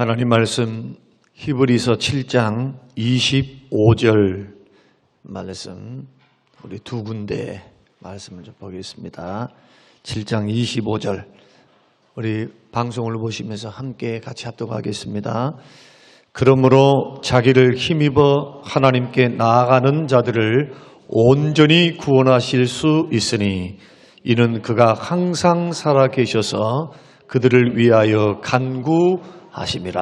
하나님 말씀 히브리서 7장 25절 말씀, 우리 두 군데 말씀을 좀 보겠습니다. 7장 25절, 우리 방송을 보시면서 함께 같이 합독하겠습니다. 그러므로 자기를 힘입어 하나님께 나아가는 자들을 온전히 구원하실 수 있으니 이는 그가 항상 살아계셔서 그들을 위하여 간구하심이라.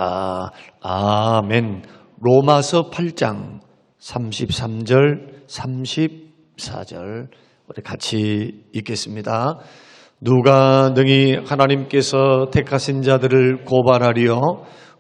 아멘. 로마서 8장 33절 34절 우리 같이 읽겠습니다. 누가 능히 하나님께서 택하신 자들을 고발하리요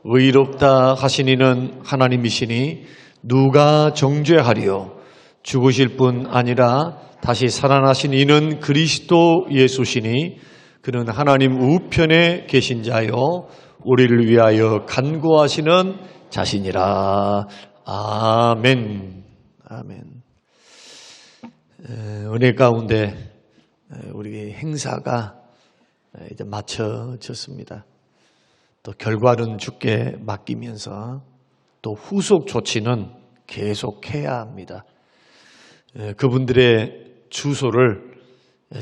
의롭다 하시니는 하나님이시니 누가 정죄하리요 죽으실 뿐 아니라 다시 살아나신 이는 그리스도 예수시니 그는 하나님 우편에 계신 자요 우리를 위하여 간구하시는 자신이라. 아멘. 아멘. 은혜 가운데 우리 행사가 이제 마쳐졌습니다. 또 결과는 주께 맡기면서 또 후속 조치는 계속해야 합니다. 그분들의 주소를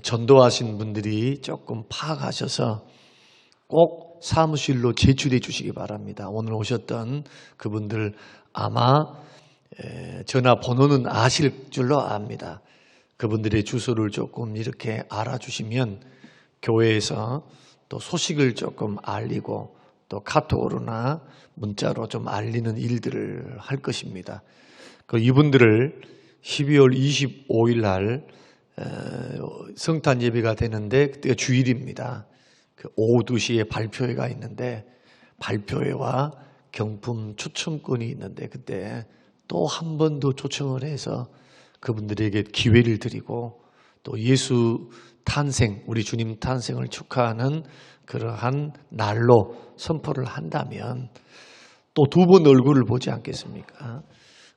전도하신 분들이 조금 파악하셔서 꼭 사무실로 제출해 주시기 바랍니다. 오늘 오셨던 그분들 아마 전화번호는 아실 줄로 압니다. 그분들의 주소를 조금 이렇게 알아주시면 교회에서 또 소식을 조금 알리고 또 카톡으로나 문자로 좀 알리는 일들을 할 것입니다. 이분들을 12월 25일 날 성탄 예배가 되는데 그때가 주일입니다. 오후 2시에 발표회가 있는데 발표회와 경품 추첨권이 있는데 그때 또 한 번 더 초청을 해서 그분들에게 기회를 드리고 또 예수 탄생, 우리 주님 탄생을 축하하는 그러한 날로 선포를 한다면 또 두 번 얼굴을 보지 않겠습니까?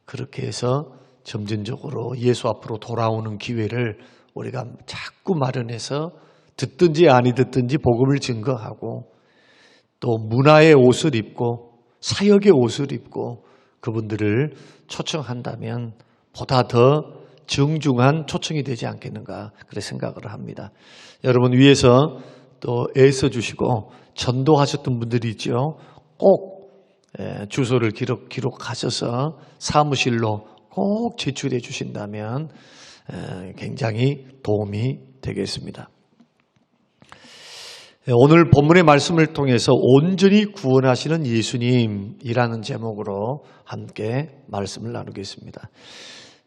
그렇게 해서 점진적으로 예수 앞으로 돌아오는 기회를 우리가 자꾸 마련해서 듣든지 아니 듣든지 복음을 증거하고 또 문화의 옷을 입고 사역의 옷을 입고 그분들을 초청한다면 보다 더 정중한 초청이 되지 않겠는가 그렇게 생각을 합니다. 여러분 위에서 또 애써 주시고 전도하셨던 분들이 있죠. 꼭 주소를 기록하셔서 사무실로 꼭 제출해 주신다면 굉장히 도움이 되겠습니다. 오늘 본문의 말씀을 통해서 온전히 구원하시는 예수님이라는 제목으로 함께 말씀을 나누겠습니다.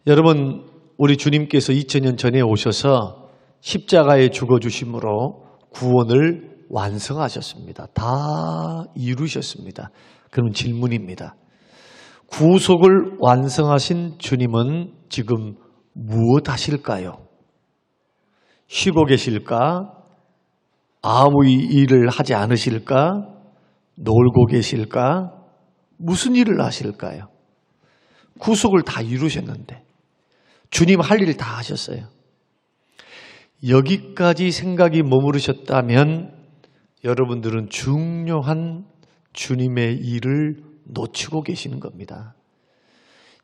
여러분, 우리 주님께서 2000년 전에 오셔서 십자가에 죽어주심으로 구원을 완성하셨습니다. 다 이루셨습니다. 그럼 질문입니다. 구속을 완성하신 주님은 지금 무엇 하실까요? 쉬고 계실까? 아무 일을 하지 않으실까? 놀고 계실까? 무슨 일을 하실까요? 구속을 다 이루셨는데 주님 할 일 다 하셨어요. 여기까지 생각이 머무르셨다면 여러분들은 중요한 주님의 일을 놓치고 계시는 겁니다.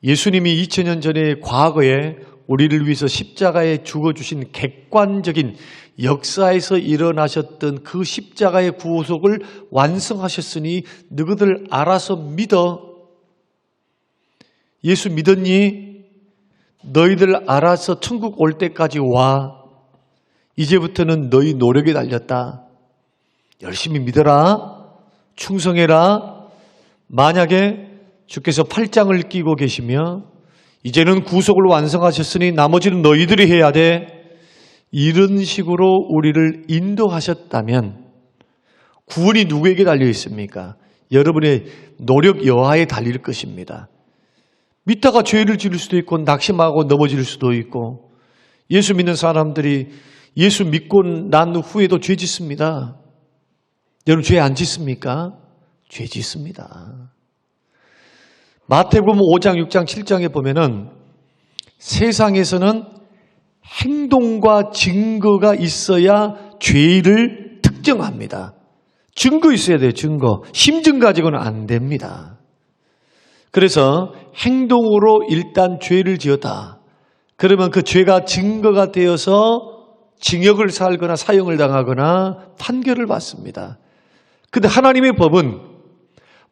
예수님이 2000년 전에 과거에 우리를 위해서 십자가에 죽어주신 객관적인 역사에서 일어나셨던 그 십자가의 구속을 완성하셨으니 너희들 알아서 믿어. 예수 믿었니? 너희들 알아서 천국 올 때까지 와. 이제부터는 너희 노력에 달렸다. 열심히 믿어라. 충성해라. 만약에 주께서 팔짱을 끼고 계시며 이제는 구속을 완성하셨으니 나머지는 너희들이 해야 돼. 이런 식으로 우리를 인도하셨다면 구원이 누구에게 달려 있습니까? 여러분의 노력 여하에 달릴 것입니다. 믿다가 죄를 지을 수도 있고 낙심하고 넘어질 수도 있고 예수 믿는 사람들이 예수 믿고 난 후에도 죄 짓습니다. 여러분 죄 안 짓습니까? 죄 짓습니다. 마태복음 5장, 6장, 7장에 보면은 세상에서는 행동과 증거가 있어야 죄를 특정합니다. 증거 있어야 돼요. 증거. 심증 가지고는 안 됩니다. 그래서 행동으로 일단 죄를 지었다. 그러면 그 죄가 증거가 되어서 징역을 살거나 사형을 당하거나 판결을 받습니다. 그런데 하나님의 법은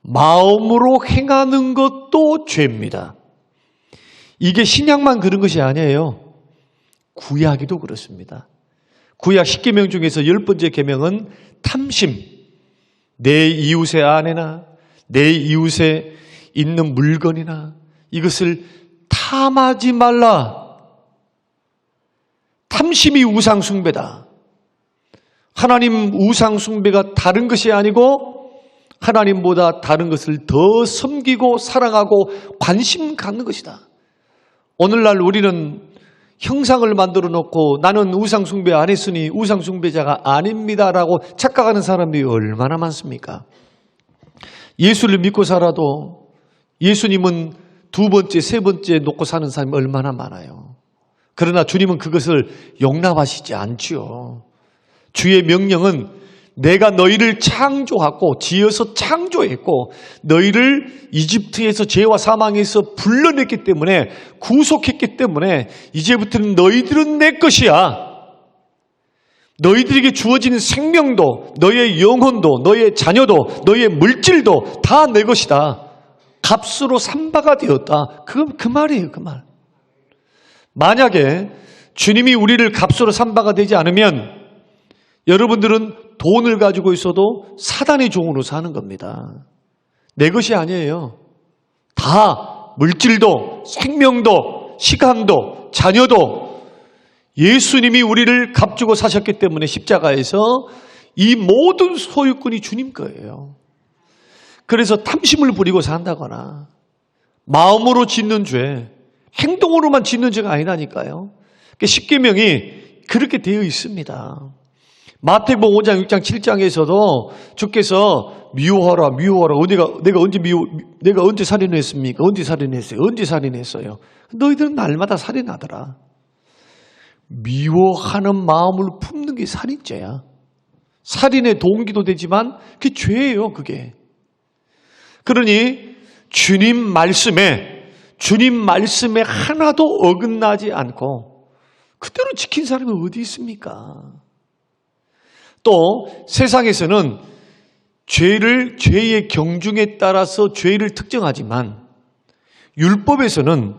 마음으로 행하는 것도 죄입니다. 이게 신약만 그런 것이 아니에요. 구약에도 그렇습니다. 구약 10계명 중에서 10번째 계명은 탐심. 내 이웃의 아내나 내 이웃에 있는 물건이나 이것을 탐하지 말라. 탐심이 우상숭배다. 하나님 우상숭배가 다른 것이 아니고 하나님보다 다른 것을 더 섬기고 사랑하고 관심 갖는 것이다. 오늘날 우리는 형상을 만들어 놓고 나는 우상숭배 안 했으니 우상숭배자가 아닙니다라고 착각하는 사람이 얼마나 많습니까? 예수를 믿고 살아도 예수님은 두 번째, 세 번째 놓고 사는 사람이 얼마나 많아요. 그러나 주님은 그것을 용납하시지 않지요. 주의 명령은 내가 너희를 창조하고 지어서 창조했고 너희를 이집트에서 죄와 사망에서 불러냈기 때문에 구속했기 때문에 이제부터는 너희들은 내 것이야. 너희들에게 주어지는 생명도 너희의 영혼도 너희의 자녀도 너희의 물질도 다 내 것이다. 값으로 삼바가 되었다. 그 말이에요. 그 말. 만약에 주님이 우리를 값으로 삼바가 되지 않으면 여러분들은 돈을 가지고 있어도 사단의 종으로 사는 겁니다. 내 것이 아니에요. 다 물질도 생명도 시간도 자녀도 예수님이 우리를 값주고 사셨기 때문에 십자가에서 이 모든 소유권이 주님 거예요. 그래서 탐심을 부리고 산다거나 마음으로 짓는 죄, 행동으로만 짓는 죄가 아니라니까요. 십계명이 그렇게 되어 있습니다. 마태복음 5장, 6장, 7장에서도 주께서 미워하라. 내가 언제 살인했습니까? 언제 살인했어요? 언제 살인했어요? 너희들은 날마다 살인하더라. 미워하는 마음을 품는 게 살인죄야. 살인의 동기도 되지만 그게 죄예요, 그게. 그러니 주님 말씀에 하나도 어긋나지 않고 그대로 지킨 사람이 어디 있습니까? 또 세상에서는 죄의 경중에 따라서 죄를 특정하지만 율법에서는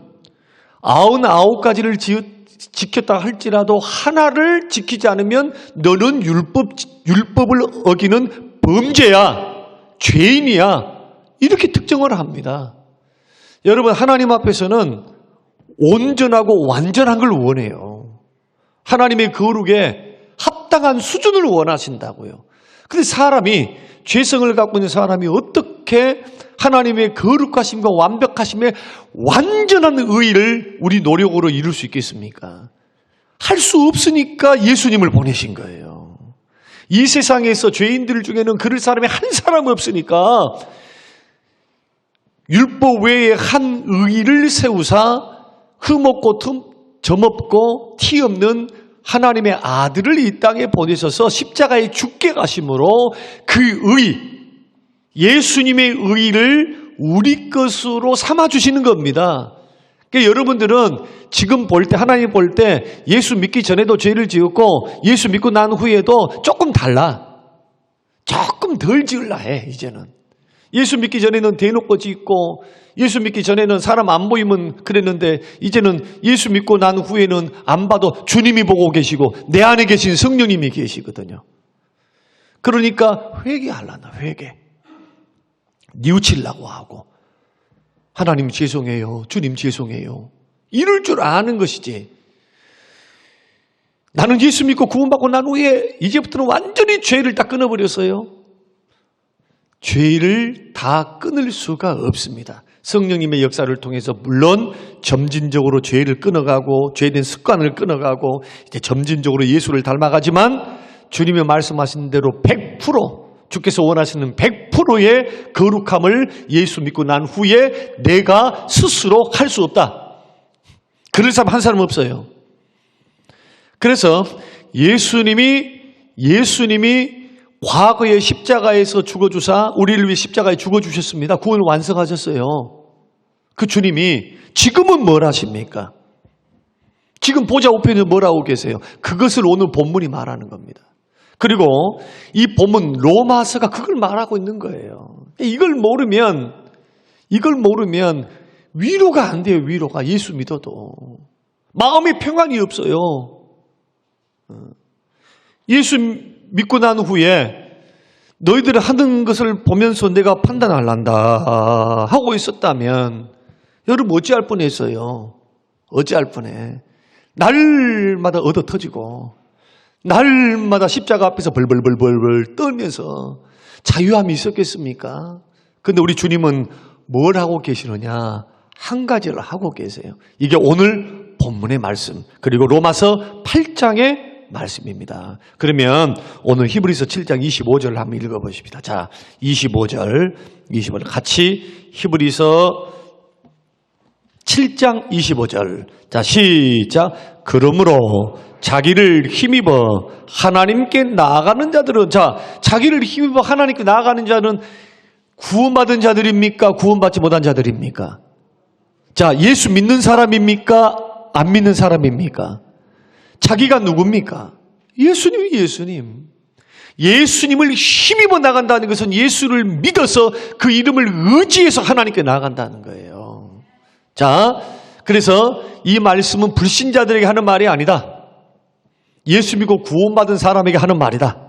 99가지를 지켰다 할지라도 하나를 지키지 않으면 너는 율법을 어기는 범죄야, 죄인이야 이렇게 특정을 합니다. 여러분 하나님 앞에서는 온전하고 완전한 걸 원해요. 하나님의 거룩에 합당한 수준을 원하신다고요. 그런데 사람이 죄성을 갖고 있는 사람이 어떻게 하나님의 거룩하심과 완벽하심에 완전한 의의를 우리 노력으로 이룰 수 있겠습니까? 할 수 없으니까 예수님을 보내신 거예요. 이 세상에서 죄인들 중에는 그럴 사람이 한 사람 없으니까 율법 외에 한 의의를 세우사 흠없고 점없고 티 없는 하나님의 아들을 이 땅에 보내셔서 십자가에 죽게 가심으로 그 예수님의 의의를 우리 것으로 삼아주시는 겁니다. 그러니까 여러분들은 지금 볼 때, 하나님 볼 때 예수 믿기 전에도 죄를 지었고 예수 믿고 난 후에도 조금 달라. 조금 덜 지을라 해, 이제는. 예수 믿기 전에는 대놓고 짓고 예수 믿기 전에는 사람 안 보이면 그랬는데 이제는 예수 믿고 난 후에는 안 봐도 주님이 보고 계시고 내 안에 계신 성령님이 계시거든요. 그러니까 회개하려나 회개. 뉘우치려고 하고 하나님 죄송해요. 주님 죄송해요. 이럴 줄 아는 것이지. 나는 예수 믿고 구원받고 난 후에 이제부터는 완전히 죄를 다 끊어버렸어요. 죄를 다 끊을 수가 없습니다. 성령님의 역사를 통해서 물론 점진적으로 죄를 끊어가고 죄된 습관을 끊어가고 이제 점진적으로 예수를 닮아가지만 주님이 말씀하신 대로 100% 주께서 원하시는 100%의 거룩함을 예수 믿고 난 후에 내가 스스로 할 수 없다. 그럴 사람 한 사람 없어요. 그래서 예수님이 과거에 십자가에서 죽어주사 우리를 위해 십자가에 죽어주셨습니다. 구원을 완성하셨어요. 그 주님이 지금은 뭘 하십니까? 지금 보좌 우편에 뭘 하고 계세요? 그것을 오늘 본문이 말하는 겁니다. 그리고 이 본문 로마서가 그걸 말하고 있는 거예요. 이걸 모르면 위로가 안 돼요. 위로가. 예수 믿어도 마음에 평안이 없어요. 예수 믿고 난 후에 너희들이 하는 것을 보면서 내가 판단할란다 하고 있었다면 여러분 어찌할 뻔했어요. 어찌할 뻔해. 날마다 얻어 터지고 날마다 십자가 앞에서 벌벌벌벌 떨면서 자유함이 있었겠습니까? 그런데 우리 주님은 뭘 하고 계시느냐? 한 가지를 하고 계세요. 이게 오늘 본문의 말씀, 그리고 로마서 8장의 말씀입니다. 그러면 오늘 히브리서 7장 25절을 한번 읽어보십시다. 자, 25절 같이 히브리서 7장 25절. 자, 시작. 그러므로 자기를 힘입어 하나님께 나아가는 자들은, 자, 자기를 힘입어 하나님께 나아가는 자는 구원받은 자들입니까? 구원받지 못한 자들입니까? 자, 예수 믿는 사람입니까? 안 믿는 사람입니까? 자기가 누굽니까? 예수님. 예수님을 힘입어 나간다는 것은 예수를 믿어서 그 이름을 의지해서 하나님께 나아간다는 거예요. 자, 그래서 이 말씀은 불신자들에게 하는 말이 아니다. 예수 믿고 구원받은 사람에게 하는 말이다.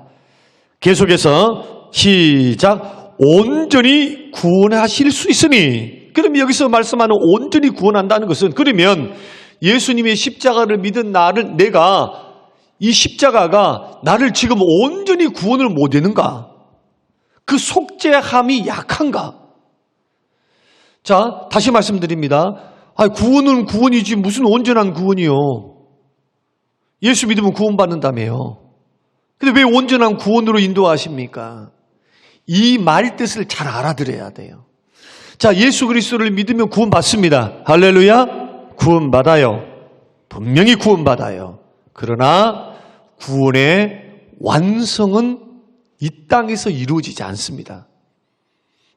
계속해서 시작. 온전히 구원하실 수 있으니. 그럼 여기서 말씀하는 온전히 구원한다는 것은, 그러면 예수님의 십자가를 믿은 나를, 내가 이 십자가가 나를 지금 온전히 구원을 못 되는가? 그 속죄함이 약한가? 자, 다시 말씀드립니다. 구원은 구원이지 무슨 온전한 구원이요? 예수 믿으면 구원받는다며요. 근데 왜 온전한 구원으로 인도하십니까? 이 말 뜻을 잘 알아들어야 돼요. 자, 예수 그리스도를 믿으면 구원받습니다. 할렐루야. 구원받아요. 분명히 구원받아요. 그러나 구원의 완성은 이 땅에서 이루어지지 않습니다.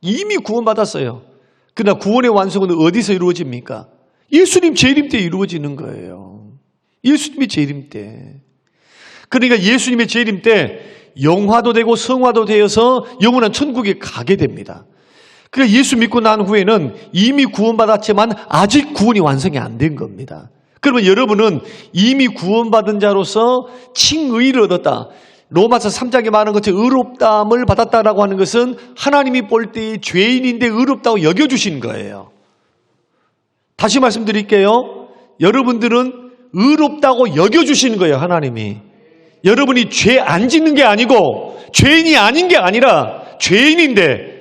이미 구원받았어요. 그러나 구원의 완성은 어디서 이루어집니까? 예수님 재림 때 이루어지는 거예요. 예수님의 재림 때. 그러니까 예수님의 재림 때 영화도 되고 성화도 되어서 영원한 천국에 가게 됩니다. 그러니까 예수 믿고 난 후에는 이미 구원받았지만 아직 구원이 완성이 안 된 겁니다. 그러면 여러분은 이미 구원받은 자로서 칭의를 얻었다. 로마서 3장에 말하는 것처럼 의롭다함을 받았다라고 하는 것은 하나님이 볼 때 죄인인데 의롭다고 여겨주신 거예요. 다시 말씀드릴게요. 여러분들은 의롭다고 여겨주시는 거예요. 하나님이. 여러분이 죄 안 짓는 게 아니고 죄인이 아닌 게 아니라 죄인인데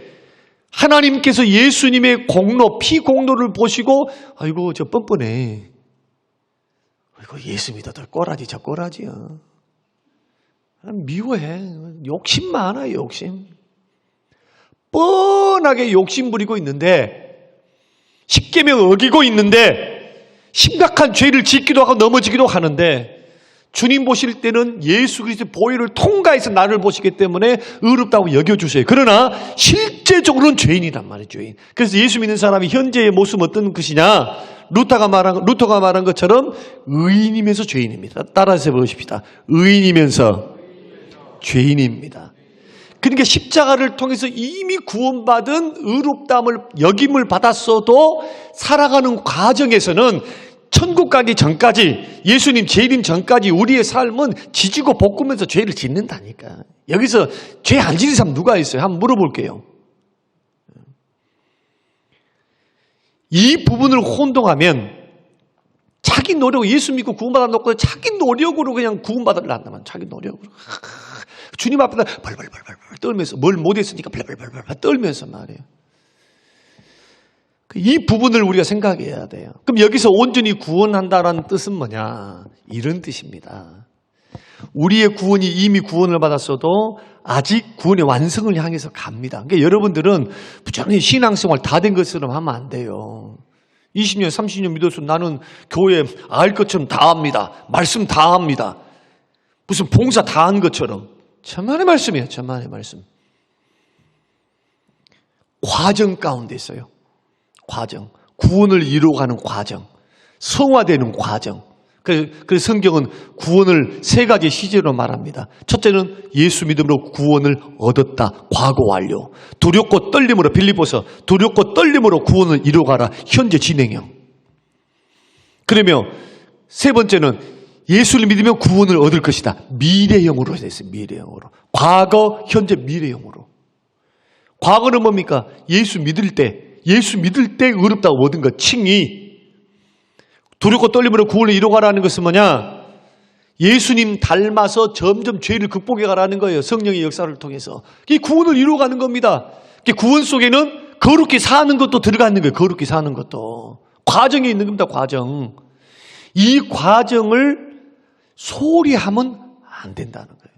하나님께서 예수님의 공로, 피 공로를 보시고 아이고 저 뻔뻔해. 아이고 예수 믿어도 꼬라지 저 꼬라지야. 미워해. 욕심 많아요. 욕심. 뻔하게 욕심 부리고 있는데 십계명 어기고 있는데 심각한 죄를 짓기도 하고 넘어지기도 하는데 주님 보실 때는 예수 그리스도의 보혈을 통과해서 나를 보시기 때문에 의롭다고 여겨주세요. 그러나 실제적으로는 죄인이란 말이에요. 죄인. 그래서 예수 믿는 사람이 현재의 모습은 어떤 것이냐? 루터가 말한 것처럼 의인이면서 죄인입니다. 따라서 보십시다. 의인이면서 죄인입니다. 그러니까 십자가를 통해서 이미 구원받은 의롭다함을 여김을 받았어도 살아가는 과정에서는 천국 가기 전까지, 예수님 재림 전까지 우리의 삶은 지지고 볶으면서 죄를 짓는다니까. 여기서 죄 안 짓는 사람 누가 있어요? 한번 물어볼게요. 이 부분을 혼동하면 자기 노력, 예수 믿고 구원받아놓고 자기 노력으로 그냥 구원받으려 한다면 자기 노력으로. 주님 앞에다 벌벌벌 떨면서 뭘 못했으니까 벌벌벌 떨면서 말이에요. 이 부분을 우리가 생각해야 돼요. 그럼 여기서 온전히 구원한다라는 뜻은 뭐냐? 이런 뜻입니다. 우리의 구원이 이미 구원을 받았어도 아직 구원의 완성을 향해서 갑니다. 그러니까 여러분들은 부지런히 신앙생활 다 된 것처럼 하면 안 돼요. 20년, 30년 믿어서 나는 교회 알 것처럼 다 합니다. 말씀 다 합니다. 무슨 봉사 다 한 것처럼. 천만의 말씀이에요. 천만의 말씀. 과정 가운데 있어요. 과정. 구원을 이루어가는 과정. 성화되는 과정. 그래서 성경은 구원을 세 가지 시제로 말합니다. 첫째는 예수 믿음으로 구원을 얻었다. 과거 완료. 두렵고 떨림으로 빌립보서 두렵고 떨림으로 구원을 이루어가라. 현재 진행형. 그러면 세 번째는 예수를 믿으면 구원을 얻을 것이다. 미래형으로 됐어요. 미래형으로. 과거, 현재, 미래형으로. 과거는 뭡니까? 예수 믿을 때 어렵다고 얻은 것, 칭의. 두렵고 떨림으로 구원을 이루어가라는 것은 뭐냐? 예수님 닮아서 점점 죄를 극복해 가라는 거예요. 성령의 역사를 통해서. 이 구원을 이루어가는 겁니다. 구원 속에는 거룩히 사는 것도 들어가는 거예요. 거룩히 사는 것도. 과정이 있는 겁니다. 과정. 이 과정을 소홀히 하면 안 된다는 거예요.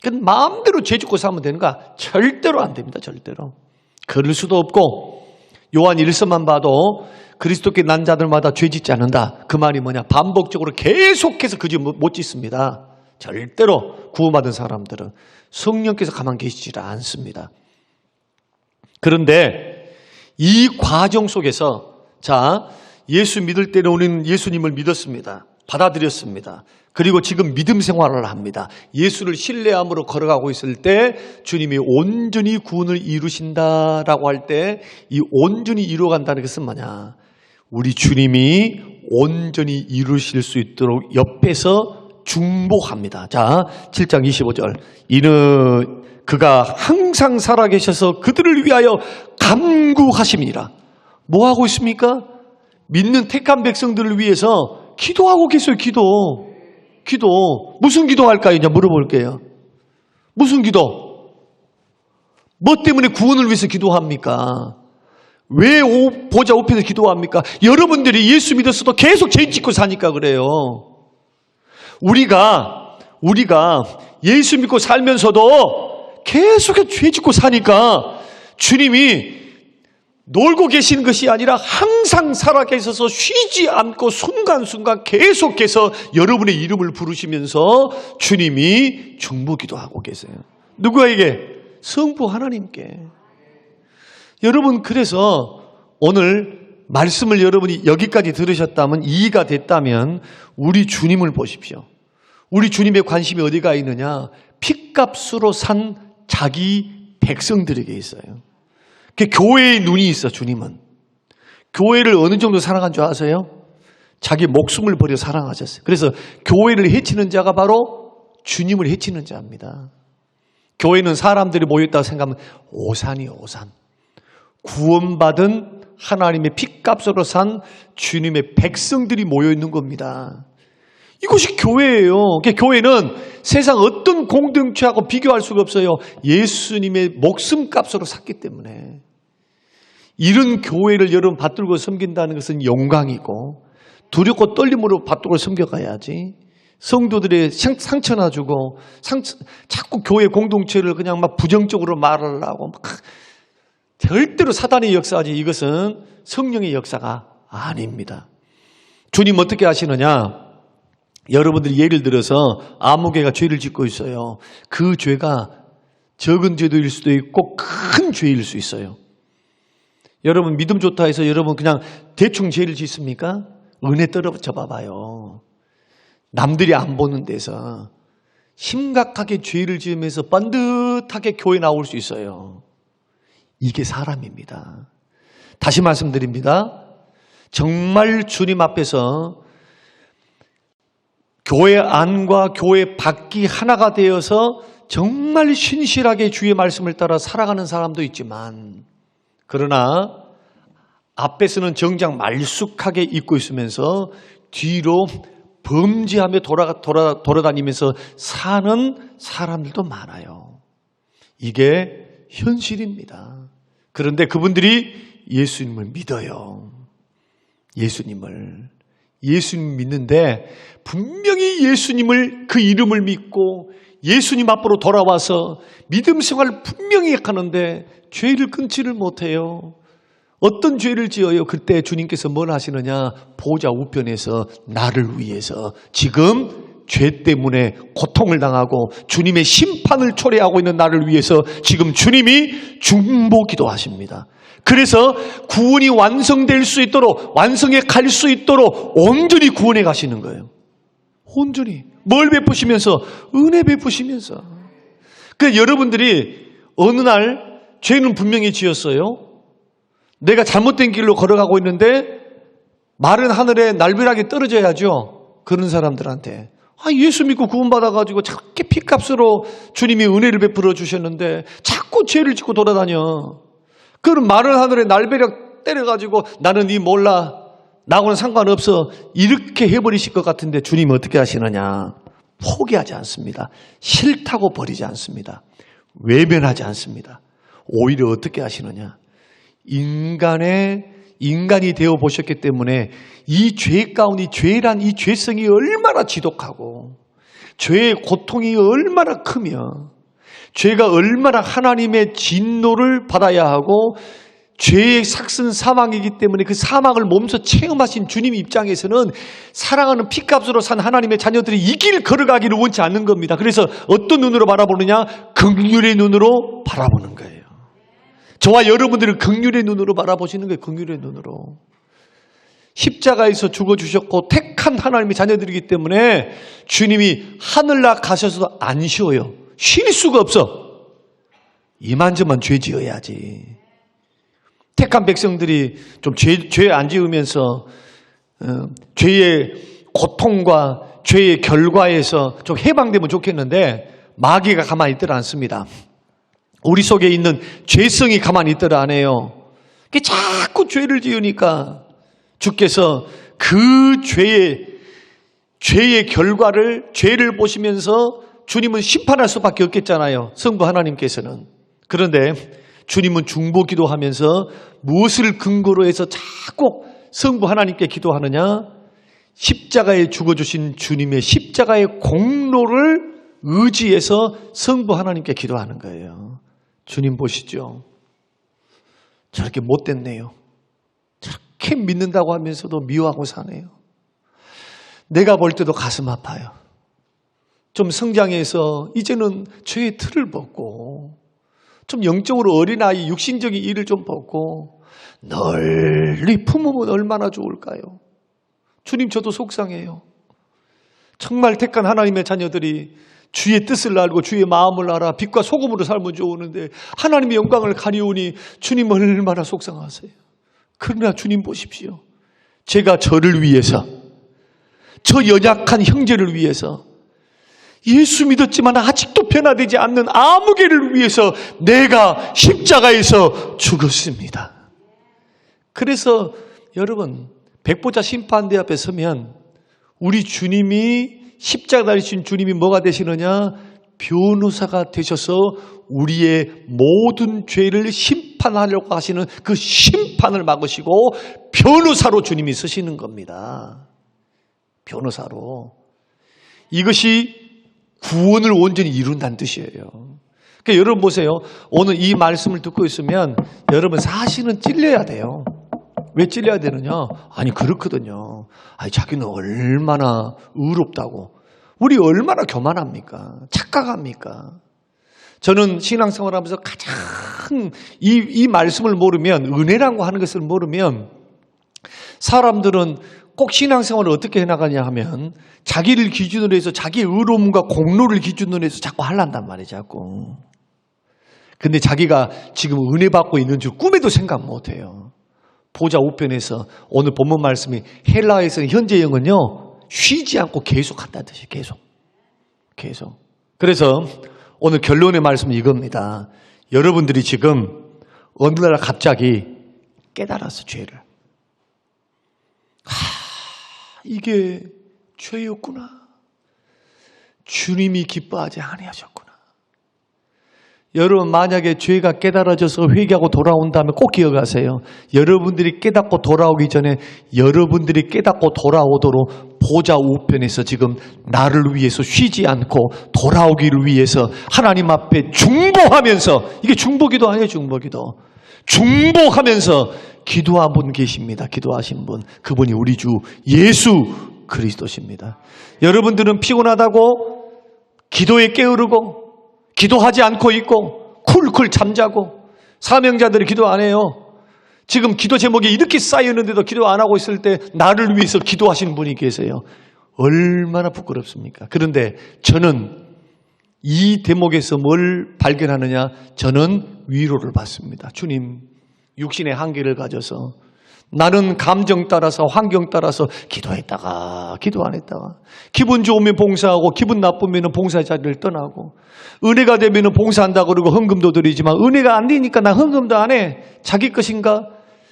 그러니까 마음대로 죄 짓고 살면 되는가? 절대로 안 됩니다. 절대로. 그럴 수도 없고 요한 1서만 봐도 그리스도께 난 자들마다 죄 짓지 않는다. 그 말이 뭐냐? 반복적으로 계속해서 그 죄 못 짓습니다. 절대로 구원받은 사람들은 성령께서 가만 계시지 않습니다. 그런데 이 과정 속에서 예수 믿을 때는 우리는 예수님을 믿었습니다. 받아들였습니다. 그리고 지금 믿음 생활을 합니다. 예수를 신뢰함으로 걸어가고 있을 때 주님이 온전히 구원을 이루신다라고 할 때 이 온전히 이루어간다는 것은 뭐냐? 우리 주님이 온전히 이루실 수 있도록 옆에서 중보합니다. 7장 25절. 이는 그가 항상 살아계셔서 그들을 위하여 간구하심이라. 뭐 하고 있습니까? 믿는 택한 백성들을 위해서 기도하고 계세요. 기도. 무슨 기도할까요? 이제 물어볼게요. 무슨 기도? 뭐 때문에 구원을 위해서 기도합니까? 왜 보좌 우편에서 기도합니까? 여러분들이 예수 믿었어도 계속 죄 짓고 사니까 그래요. 우리가 예수 믿고 살면서도 계속 죄 짓고 사니까 주님이 놀고 계시는 것이 아니라 항상 살아계셔서 쉬지 않고 순간순간 계속해서 여러분의 이름을 부르시면서 주님이 중보기도하고 계세요. 누구에게? 성부 하나님께. 여러분, 그래서 오늘 말씀을 여러분이 여기까지 들으셨다면, 이해가 됐다면 우리 주님을 보십시오. 우리 주님의 관심이 어디가 있느냐? 핏값으로 산 자기 백성들에게 있어요. 교회의 눈이 있어. 주님은 교회를 어느 정도 사랑한 줄 아세요? 자기 목숨을 버려 사랑하셨어요. 그래서 교회를 해치는 자가 바로 주님을 해치는 자입니다. 교회는 사람들이 모였다고 생각하면 오산이에요. 오산. 구원받은 하나님의 핏값으로 산 주님의 백성들이 모여있는 겁니다. 이것이 교회예요. 교회는 세상 어떤 공동체하고 비교할 수가 없어요. 예수님의 목숨값으로 샀기 때문에. 이런 교회를 여러분 받들고 섬긴다는 것은 영광이고, 두렵고 떨림으로 받들고 섬겨가야지. 성도들의 상처나 주고 자꾸 교회 공동체를 그냥 막 부정적으로 말하려고 절대로 사단의 역사지. 이것은 성령의 역사가 아닙니다. 주님 어떻게 하시느냐? 여러분들이 예를 들어서 아무개가 죄를 짓고 있어요. 그 죄가 적은 죄도일 수도 있고 큰 죄일 수 있어요. 여러분 믿음 좋다 해서 여러분 그냥 대충 죄를 짓습니까? 은혜 떨어져 봐봐요. 남들이 안 보는 데서 심각하게 죄를 지으면서 번듯하게 교회 나올 수 있어요. 이게 사람입니다. 다시 말씀드립니다. 정말 주님 앞에서 교회 안과 교회 밖이 하나가 되어서 정말 신실하게 주의 말씀을 따라 살아가는 사람도 있지만, 그러나 앞에서는 정작 말쑥하게 입고 있으면서 뒤로 범죄하며 돌아다니면서 사는 사람들도 많아요. 이게 현실입니다. 그런데 그분들이 예수님을 믿어요. 예수님 믿는데 분명히 예수님을, 그 이름을 믿고 예수님 앞으로 돌아와서 믿음 생활을 분명히 하는데 죄를 끊지를 못해요. 어떤 죄를 지어요? 그때 주님께서 뭘 하시느냐? 보좌 우편에서 나를 위해서 지금 죄 때문에 고통을 당하고 주님의 심판을 초래하고 있는 나를 위해서 지금 주님이 중보기도 하십니다. 그래서 구원이 완성될 수 있도록, 완성에 갈 수 있도록 온전히 구원해 가시는 거예요. 온전히. 뭘 베푸시면서? 은혜 베푸시면서. 그러니까 여러분들이 어느 날 죄는 분명히 지었어요. 내가 잘못된 길로 걸어가고 있는데 마른 하늘에 날벼락이 떨어져야죠. 그런 사람들한테 예수 믿고 구원받아가지고 저렇게 피값으로 주님이 은혜를 베풀어 주셨는데 자꾸 죄를 짓고 돌아다녀. 그럼 마른 하늘에 날벼락 때려가지고 나는 네 몰라, 나하고는 상관없어, 이렇게 해버리실 것 같은데 주님이 어떻게 하시느냐? 포기하지 않습니다. 싫다고 버리지 않습니다. 외면하지 않습니다. 오히려 어떻게 하시느냐? 인간이 되어 보셨기 때문에 이 죄 가운데, 죄란 이 죄성이 얼마나 지독하고 죄의 고통이 얼마나 크며 죄가 얼마나 하나님의 진노를 받아야 하고 죄의 삭슨 사망이기 때문에 그 사망을 몸소 체험하신 주님 입장에서는 사랑하는 피값으로 산 하나님의 자녀들이 이 길 걸어가기를 원치 않는 겁니다. 그래서 어떤 눈으로 바라보느냐? 긍휼의 눈으로 바라보는 거예요. 저와 여러분들은 긍휼의 눈으로 바라보시는 거예요. 긍휼의 눈으로. 십자가에서 죽어주셨고 택한 하나님의 자녀들이기 때문에 주님이 하늘나 가셔서도 안 쉬어요. 쉴 수가 없어. 이만저만 죄 지어야지. 택한 백성들이 좀 죄 안 지으면서 죄의 고통과 죄의 결과에서 좀 해방되면 좋겠는데 마귀가 가만히 있들 않습니다. 우리 속에 있는 죄성이 가만히 있들 안 해요. 자꾸 죄를 지으니까 주께서 그 죄의 결과를, 죄를 보시면서 주님은 심판할 수밖에 없겠잖아요. 성부 하나님께서는. 그런데 주님은 중보기도 하면서 무엇을 근거로 해서 자꾸 성부 하나님께 기도하느냐? 십자가에 죽어주신 주님의 십자가의 공로를 의지해서 성부 하나님께 기도하는 거예요. 주님 보시죠. 저렇게 못됐네요. 저렇게 믿는다고 하면서도 미워하고 사네요. 내가 볼 때도 가슴 아파요. 좀 성장해서 이제는 죄의 틀을 벗고 좀 영적으로 어린아이 육신적인 일을 좀 벗고 널리 품으면 얼마나 좋을까요? 주님, 저도 속상해요. 정말 택한 하나님의 자녀들이 주의 뜻을 알고 주의 마음을 알아 빛과 소금으로 살면 좋으는데 하나님의 영광을 가리우니 주님 얼마나 속상하세요. 그러나 주님 보십시오. 제가 저를 위해서, 저 연약한 형제를 위해서, 예수 믿었지만 아직도 변화되지 않는 아무개를 위해서 내가 십자가에서 죽었습니다. 그래서 여러분, 백보자 심판대 앞에 서면 우리 주님이, 십자가 달리신 주님이 뭐가 되시느냐? 변호사가 되셔서 우리의 모든 죄를 심판하려고 하시는 그 심판을 막으시고 변호사로 주님이 서시는 겁니다. 변호사로. 이것이 구원을 온전히 이룬다는 뜻이에요. 그러니까 여러분 보세요. 오늘 이 말씀을 듣고 있으면 여러분 사실은 찔려야 돼요. 왜 찔려야 되느냐? 아니 그렇거든요. 아니 자기는 얼마나 의롭다고. 우리 얼마나 교만합니까? 착각합니까? 저는 신앙생활하면서 가장 이 말씀을 모르면, 은혜라고 하는 것을 모르면 사람들은 꼭 신앙생활을 어떻게 해나가냐 하면 자기를 기준으로 해서 자기의 의로움과 공로를 기준으로 해서 자꾸 하란단 말이에요. 자꾸. 근데 자기가 지금 은혜 받고 있는 줄 꿈에도 생각 못해요. 보좌 우편에서 오늘 본문 말씀이 헬라어에서는 현재형은요, 쉬지 않고 계속 한다는 뜻이에요. 계속. 그래서 오늘 결론의 말씀은 이겁니다. 여러분들이 지금 어느 날 갑자기 깨달았어, 죄를. 이게 죄였구나. 주님이 기뻐하지 아니하셨구나. 여러분, 만약에 죄가 깨달아져서 회개하고 돌아온 다음에 꼭 기억하세요. 여러분들이 깨닫고 돌아오기 전에 여러분들이 깨닫고 돌아오도록 보좌 우편에서 지금 나를 위해서 쉬지 않고 돌아오기를 위해서 하나님 앞에 중보하면서, 이게 중보기도 아니에요. 중보기도. 중보하면서 기도한 분 계십니다. 기도하신 분. 그분이 우리 주 예수 그리스도십니다. 여러분들은 피곤하다고 기도에 게으르고 기도하지 않고 있고 쿨쿨 잠자고 사명자들이 기도 안 해요. 지금 기도 제목이 이렇게 쌓였는데도 기도 안 하고 있을 때 나를 위해서 기도하시는 분이 계세요. 얼마나 부끄럽습니까? 그런데 저는 이 대목에서 뭘 발견하느냐? 저는 위로를 받습니다. 주님, 육신의 한계를 가져서 나는 감정 따라서 환경 따라서 기도했다가 기도 안 했다가 기분 좋으면 봉사하고 기분 나쁘면 봉사의 자리를 떠나고 은혜가 되면 봉사한다 그러고 헌금도 드리지만 은혜가 안 되니까 나 헌금도 안 해. 자기 것인가?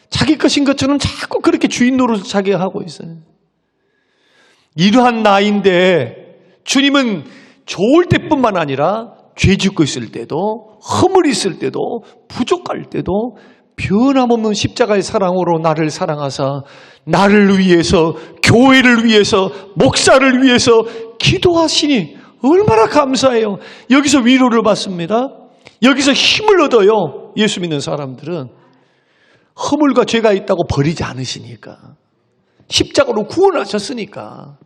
자기 것인 것처럼 자꾸 그렇게 주인 노릇을 자기가 하고 있어요. 이러한 나인데 주님은 좋을 때뿐만 아니라 죄 짓고 있을 때도 허물 있을 때도 부족할 때도 변함없는 십자가의 사랑으로 나를 사랑하사 나를 위해서 교회를 위해서 목사를 위해서 기도하시니 얼마나 감사해요. 여기서 위로를 받습니다. 여기서 힘을 얻어요. 예수 믿는 사람들은 허물과 죄가 있다고 버리지 않으시니까 십자가로 구원하셨으니까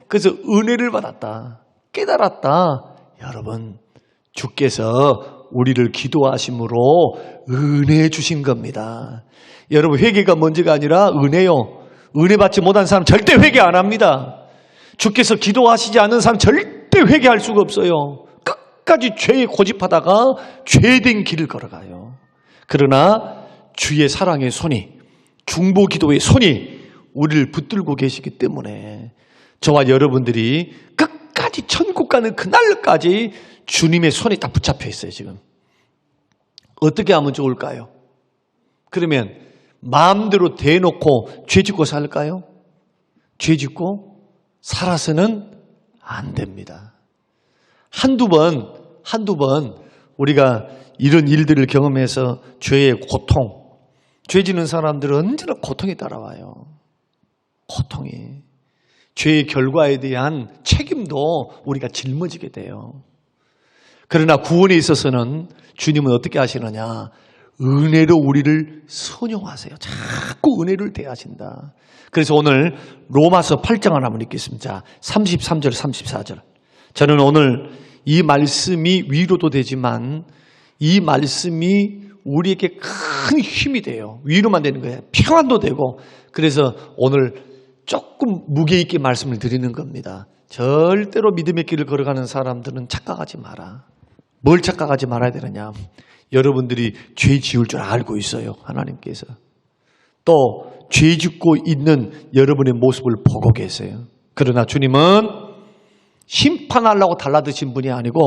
그래서 은혜를 받았다. 깨달았다. 여러분 주께서 우리를 기도하심으로 은혜 주신 겁니다. 여러분 회개가 먼저가 아니라 은혜요. 은혜 받지 못한 사람 절대 회개 안 합니다. 주께서 기도하시지 않은 사람 절대 회개할 수가 없어요. 끝까지 죄에 고집하다가 죄된 길을 걸어가요. 그러나 주의 사랑의 손이 중보 기도의 손이 우리를 붙들고 계시기 때문에 저와 여러분들이 끝까지 천국 가는 그날까지 주님의 손이 딱 붙잡혀 있어요. 지금 어떻게 하면 좋을까요? 그러면 마음대로 대놓고 죄 짓고 살까요? 죄 짓고 살아서는 안 됩니다. 한두 번 우리가 이런 일들을 경험해서 죄의 고통, 죄 짓는 사람들은 언제나 고통이 따라와요. 고통이. 죄의 결과에 대한 책임도 우리가 짊어지게 돼요. 그러나 구원에 있어서는 주님은 어떻게 하시느냐? 은혜로 우리를 선용하세요. 자꾸 은혜를 대하신다. 그래서 오늘 로마서 8장을 한번 읽겠습니다. 33절, 34절. 저는 오늘 이 말씀이 위로도 되지만 이 말씀이 우리에게 큰 힘이 돼요. 위로만 되는 거예요. 평안도 되고. 그래서 오늘 조금 무게 있게 말씀을 드리는 겁니다. 절대로 믿음의 길을 걸어가는 사람들은 착각하지 마라. 뭘 착각하지 말아야 되느냐? 여러분들이 죄 지을 줄 알고 있어요. 하나님께서. 또 죄 짓고 있는 여러분의 모습을 보고 계세요. 그러나 주님은 심판하려고 달라드신 분이 아니고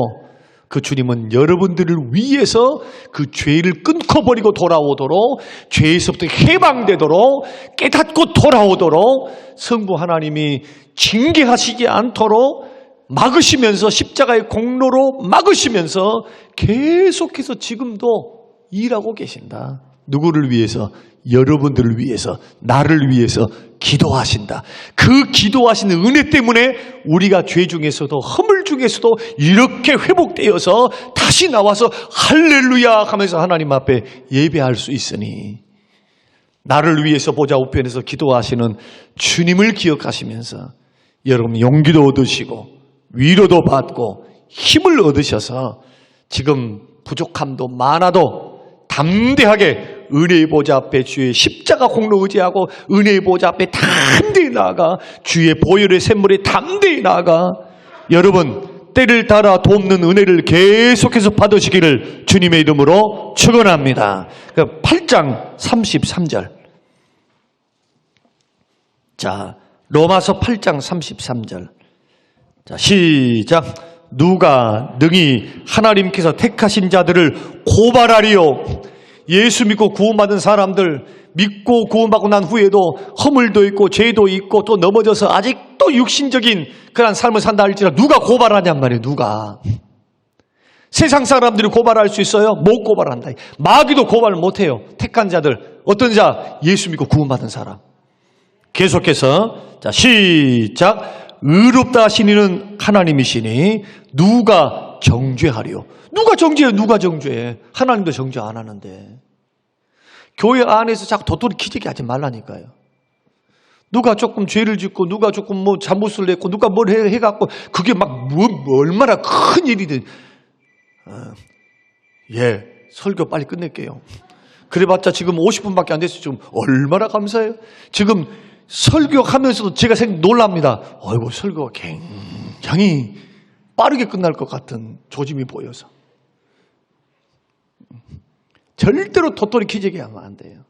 그 주님은 여러분들을 위해서 그 죄를 끊고 버리고 돌아오도록 죄에서부터 해방되도록 깨닫고 돌아오도록 성부 하나님이 징계하시지 않도록 막으시면서 십자가의 공로로 막으시면서 계속해서 지금도 일하고 계신다. 누구를 위해서? 여러분들을 위해서, 나를 위해서 기도하신다. 그 기도하시는 은혜 때문에 우리가 죄 중에서도 허물 중에서도 이렇게 회복되어서 다시 나와서 할렐루야 하면서 하나님 앞에 예배할 수 있으니 나를 위해서 보좌 우편에서 기도하시는 주님을 기억하시면서 여러분 용기도 얻으시고 위로도 받고 힘을 얻으셔서 지금 부족함도 많아도 담대하게 은혜의 보좌 앞에 주의 십자가 공로 의지하고 은혜의 보좌 앞에 담대히 나아가 주의 보혈의 샘물에 담대히 나아가 여러분 때를 따라 돕는 은혜를 계속해서 받으시기를 주님의 이름으로 축원합니다. 8장 33절. 자, 로마서 8장 33절. 자, 시작. 누가 능히 하나님께서 택하신 자들을 고발하리요. 예수 믿고 구원받은 사람들, 믿고 구원받고 난 후에도 허물도 있고 죄도 있고 또 넘어져서 아직도 육신적인 그런 삶을 산다 할지라도 누가 고발하냔 말이에요. 누가. 세상 사람들이 고발할 수 있어요? 못 고발한다. 마귀도 고발을 못해요. 택한 자들. 어떤 자? 예수 믿고 구원받은 사람. 계속해서 자, 시작. 의롭다 하신 이는 하나님이시니 누가 정죄하리요? 누가 정죄해요? 누가 정죄해? 하나님도 정죄 안 하는데. 교회 안에서 자꾸 도토리 키재기 하지 말라니까요. 누가 조금 죄를 짓고 누가 조금 뭐 잘못을 했고 누가 뭘 해갖고 그게 막 얼마나 큰 일이든 설교 빨리 끝낼게요. 그래봤자 지금 50분밖에 안 됐어요. 지금 얼마나 감사해요. 지금 설교하면서도 제가 놀랍니다. 아이고 설교가 굉장히 빠르게 끝날 것 같은 조짐이 보여서 절대로 도토리 키재기 하면 안 돼요.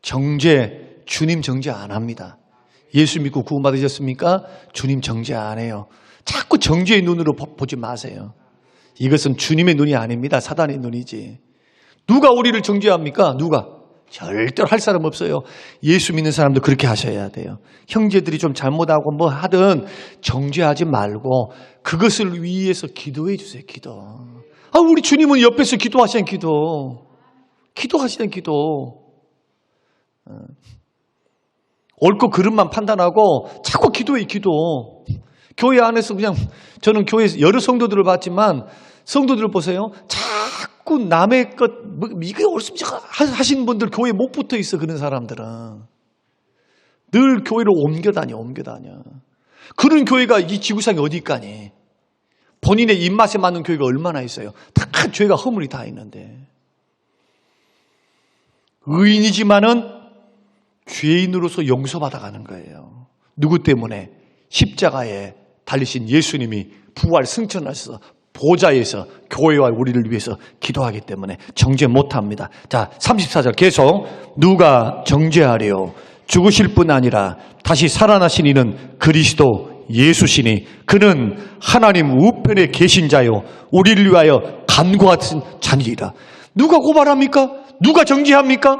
정죄, 주님 정죄 안 합니다. 예수 믿고 구원받으셨습니까? 주님 정죄 안 해요. 자꾸 정죄의 눈으로 보지 마세요. 이것은 주님의 눈이 아닙니다. 사단의 눈이지. 누가 우리를 정죄합니까? 누가? 절대로 할 사람 없어요. 예수 믿는 사람도 그렇게 하셔야 돼요. 형제들이 좀 잘못하고 뭐 하든 정죄하지 말고 그것을 위해서 기도해 주세요. 기도. 우리 주님은 옆에서 기도하시는 기도. 기도하시는 기도. 옳고 그름만 판단하고 자꾸 기도해 기도. 교회 안에서 그냥 저는 교회에서 여러 성도들을 봤지만 성도들을 보세요. 자꾸 남의 것 이게 옳습니까 하시는 분들 교회에 못 붙어 있어. 그런 사람들은 늘 교회를 옮겨 다녀. 그런 교회가 이 지구상에 어디 있까니. 본인의 입맛에 맞는 교회가 얼마나 있어요. 다 죄가 허물이 다 있는데. 의인이지만은 죄인으로서 용서받아가는 거예요. 누구 때문에? 십자가에 달리신 예수님이 부활 승천하셔서 보좌에서 교회와 우리를 위해서 기도하기 때문에 정죄 못합니다. 자, 34절 계속 누가 정죄하리요? 죽으실 뿐 아니라 다시 살아나신 이는 그리스도 예수시니 그는 하나님 우편에 계신 자요 우리를 위하여 간구하신 자니라. 누가 고발합니까? 누가 정죄합니까?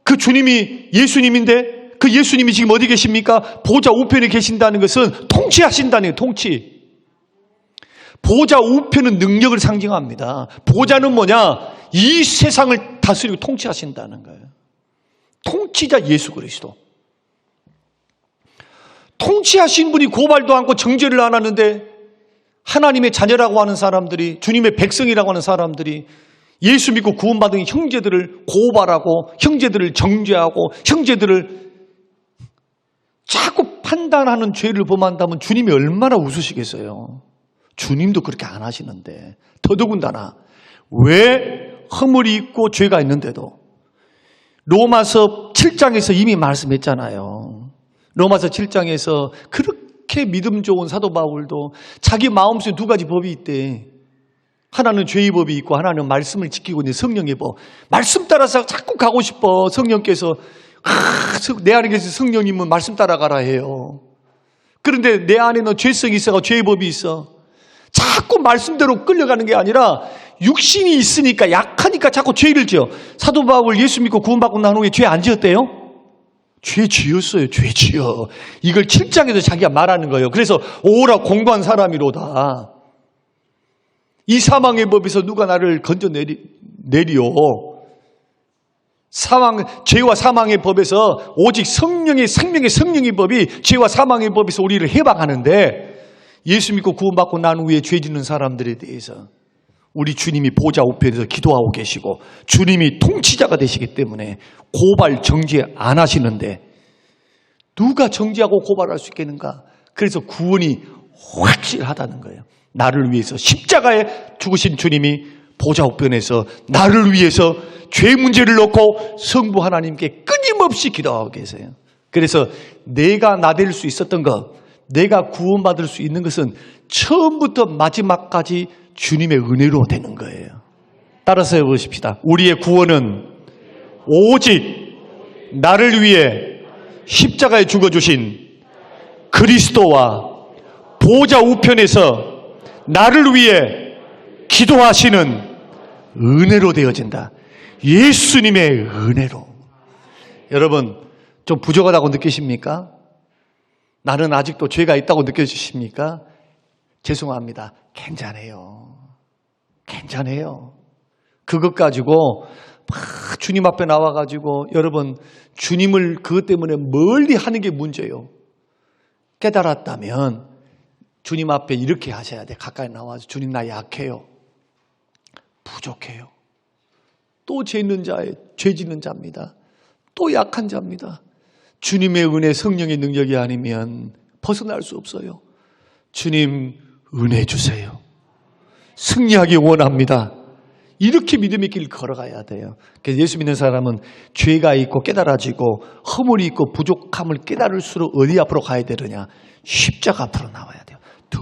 그 주님이 예수님인데 그 예수님이 지금 어디 계십니까? 보좌 우편에 계신다는 것은 통치하신다는 거예요. 통치. 보좌 우편은 능력을 상징합니다. 보좌는 뭐냐? 이 세상을 다스리고 통치하신다는 거예요. 통치자 예수 그리스도. 통치하신 분이 고발도 않고 정죄를 안 하는데 하나님의 자녀라고 하는 사람들이, 주님의 백성이라고 하는 사람들이 예수 믿고 구원받은 형제들을 고발하고 형제들을 정죄하고 형제들을 자꾸 판단하는 죄를 범한다면 주님이 얼마나 웃으시겠어요. 주님도 그렇게 안 하시는데 더더군다나 왜 허물이 있고 죄가 있는데도 로마서 7장에서 이미 말씀했잖아요. 로마서 7장에서 그렇게 믿음 좋은 사도 바울도 자기 마음속에 두 가지 법이 있대. 하나는 죄의 법이 있고 하나는 말씀을 지키고 있는 성령의 법. 말씀 따라서 자꾸 가고 싶어. 성령께서 내 안에 계신 성령님은 말씀 따라가라 해요. 그런데 내 안에는 죄성이 있어가 죄의 법이 있어. 자꾸 말씀대로 끌려가는 게 아니라 육신이 있으니까 약하니까 자꾸 죄를 지어. 사도 바울 예수 믿고 구원받고 난 후에 죄 안 지었대요? 죄 지었어요. 죄 지어. 이걸 7장에서 자기가 말하는 거예요. 그래서 오라 공고한 사람이로다. 이 사망의 법에서 누가 나를 건져내리요. 죄와 사망의 법에서 오직 성령의 생명의 성령의 법이 죄와 사망의 법에서 우리를 해방하는데 예수 믿고 구원받고 난 후에 죄 짓는 사람들에 대해서 우리 주님이 보좌 우편에서 기도하고 계시고 주님이 통치자가 되시기 때문에 고발 정죄 안 하시는데 누가 정죄하고 고발할 수 있겠는가? 그래서 구원이 확실하다는 거예요. 나를 위해서 십자가에 죽으신 주님이 보좌 우편에서 나를 위해서 죄 문제를 놓고 성부 하나님께 끊임없이 기도하고 계세요. 그래서 내가 나댈 수 있었던 것, 내가 구원받을 수 있는 것은 처음부터 마지막까지 주님의 은혜로 되는 거예요. 따라서 해보십시다. 우리의 구원은 오직 나를 위해 십자가에 죽어주신 그리스도와 보좌 우편에서 나를 위해 기도하시는 은혜로 되어진다. 예수님의 은혜로. 여러분 좀 부족하다고 느끼십니까? 나는 아직도 죄가 있다고 느껴지십니까? 죄송합니다. 괜찮아요. 괜찮아요. 그것 가지고 막 주님 앞에 나와가지고 여러분 주님을 그것 때문에 멀리 하는 게 문제예요. 깨달았다면 주님 앞에 이렇게 하셔야 돼. 가까이 나와서 주님 나 약해요. 부족해요. 또 죄 있는 자에 죄 짓는 자입니다. 또 약한 자입니다. 주님의 은혜, 성령의 능력이 아니면 벗어날 수 없어요. 주님 은혜 주세요. 승리하기 원합니다. 이렇게 믿음의 길 걸어가야 돼요. 그래서 예수 믿는 사람은 죄가 있고 깨달아지고 허물이 있고 부족함을 깨달을수록 어디 앞으로 가야 되느냐? 십자가 앞으로 나와야 돼요. 더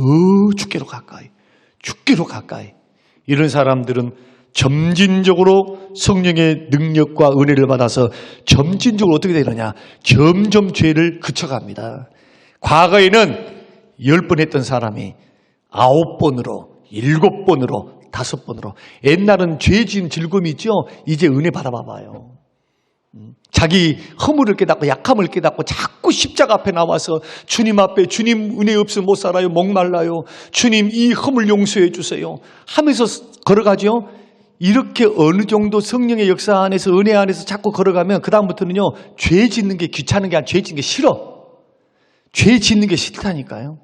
죽게로 가까이, 죽게로 가까이. 이런 사람들은 점진적으로 성령의 능력과 은혜를 받아서 점진적으로 어떻게 되느냐? 점점 죄를 그쳐갑니다. 과거에는 10번 했던 사람이 9번으로, 7번으로, 5번으로. 옛날은 죄 지은 즐거움이 있죠? 이제 은혜 받아봐봐요. 자기 허물을 깨닫고 약함을 깨닫고 자꾸 십자가 앞에 나와서 주님 앞에 주님 은혜 없으면 못 살아요. 목말라요. 주님 이 허물 용서해 주세요 하면서 걸어가죠. 이렇게 어느 정도 성령의 역사 안에서 은혜 안에서 자꾸 걸어가면 그 다음부터는요. 죄 짓는 게 귀찮은 게 아니라 죄 짓는 게 싫어. 죄 짓는 게 싫다니까요.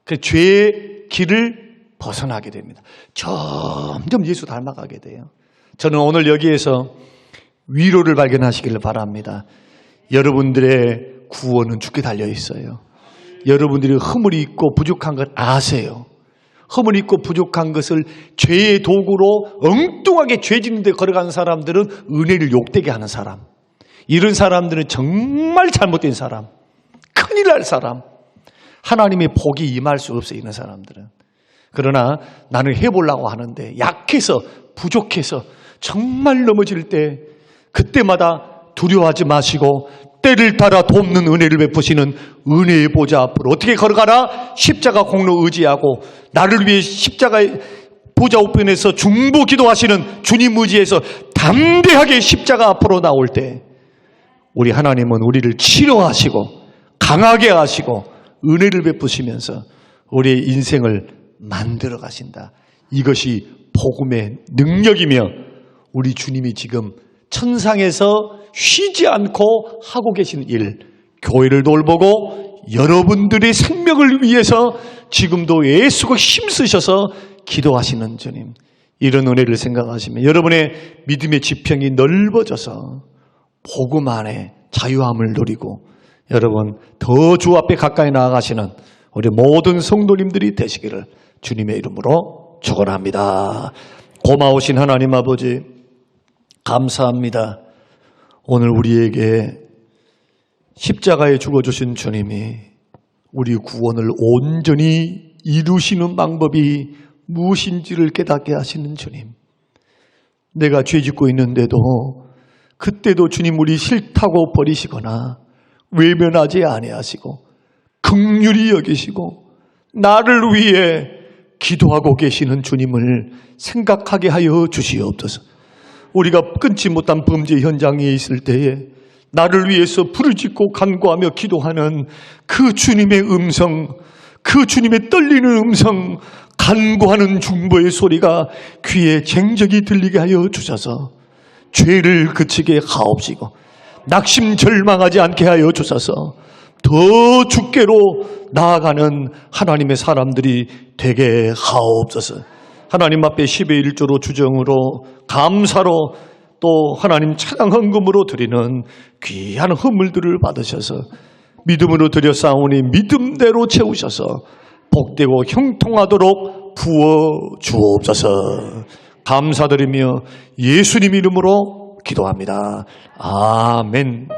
그 죄의 길을 벗어나게 됩니다. 점점 예수 닮아가게 돼요. 저는 오늘 여기에서 위로를 발견하시기를 바랍니다. 여러분들의 구원은 주께 달려 있어요. 여러분들이 허물이 있고 부족한 걸 아세요. 허물이 있고 부족한 것을 죄의 도구로 엉뚱하게 죄 짓는 데 걸어가는 사람들은 은혜를 욕되게 하는 사람. 이런 사람들은 정말 잘못된 사람. 큰일 날 사람. 하나님의 복이 임할 수 없어요. 이런 사람들은. 그러나 나는 해보려고 하는데 약해서 부족해서 정말 넘어질 때 그때마다 두려워하지 마시고 때를 따라 돕는 은혜를 베푸시는 은혜의 보좌 앞으로 어떻게 걸어가라? 십자가 공로 의지하고 나를 위해 십자가의 보좌 우편에서 중보 기도하시는 주님 의지해서 담대하게 십자가 앞으로 나올 때 우리 하나님은 우리를 치료하시고 강하게 하시고 은혜를 베푸시면서 우리의 인생을 만들어 가신다. 이것이 복음의 능력이며 우리 주님이 지금 천상에서 쉬지 않고 하고 계신 일, 교회를 돌보고 여러분들의 생명을 위해서 지금도 애쓰고 힘쓰셔서 기도하시는 주님, 이런 은혜를 생각하시면 여러분의 믿음의 지평이 넓어져서 복음 안에 자유함을 누리고 여러분 더 주 앞에 가까이 나아가시는 우리 모든 성도님들이 되시기를 주님의 이름으로 축원합니다. 고마우신 하나님 아버지 감사합니다. 오늘 우리에게 십자가에 죽어주신 주님이 우리 구원을 온전히 이루시는 방법이 무엇인지를 깨닫게 하시는 주님. 내가 죄짓고 있는데도 그때도 주님 우리 싫다고 버리시거나 외면하지 아니하시고 긍휼히 여기시고 나를 위해 기도하고 계시는 주님을 생각하게 하여 주시옵소서. 우리가 끊지 못한 범죄 현장에 있을 때에 나를 위해서 부르짖고 간구하며 기도하는 그 주님의 음성, 그 주님의 떨리는 음성, 간구하는 중보의 소리가 귀에 쟁적이 들리게 하여 주셔서 죄를 그치게 하옵시고 낙심 절망하지 않게 하여 주셔서 더 주께로 나아가는 하나님의 사람들이 되게 하옵소서. 하나님 앞에 10의 1조로 주정으로 감사로 또 하나님 찬양 헌금으로 드리는 귀한 헌물들을 받으셔서 믿음으로 드렸사오니 믿음대로 채우셔서 복되고 형통하도록 부어 주옵소서. 감사드리며 예수님 이름으로 기도합니다. 아멘.